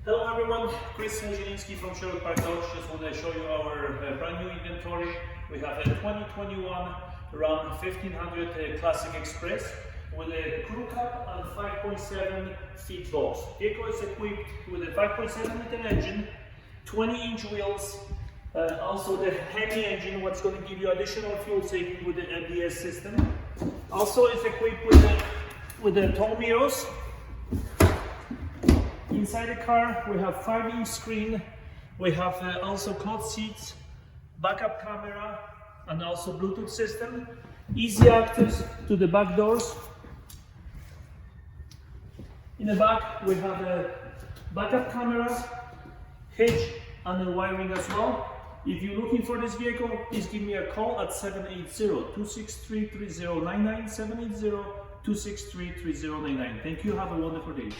Hello everyone, Chris from Sherwood Park Dodge. Just want to show you our brand new inventory. We have a 2021 Ram 1500 Classic Express with a crew cab and 5.7 feet box. Vehicle is equipped with a 5.7 liter engine, 20-inch wheels, also the Hemi engine, what's going to give you additional fuel saving with the ABS system. Also it's equipped with the tow mirrors. Inside the car we have 5-inch screen, we have also cloth seats, backup camera and also Bluetooth system, easy access to the back doors. In the back we have a backup camera, hitch and the wiring as well. If you're looking for this vehicle, please give me a call at 780-263-3099, 780-263-3099. Thank you, have a wonderful day.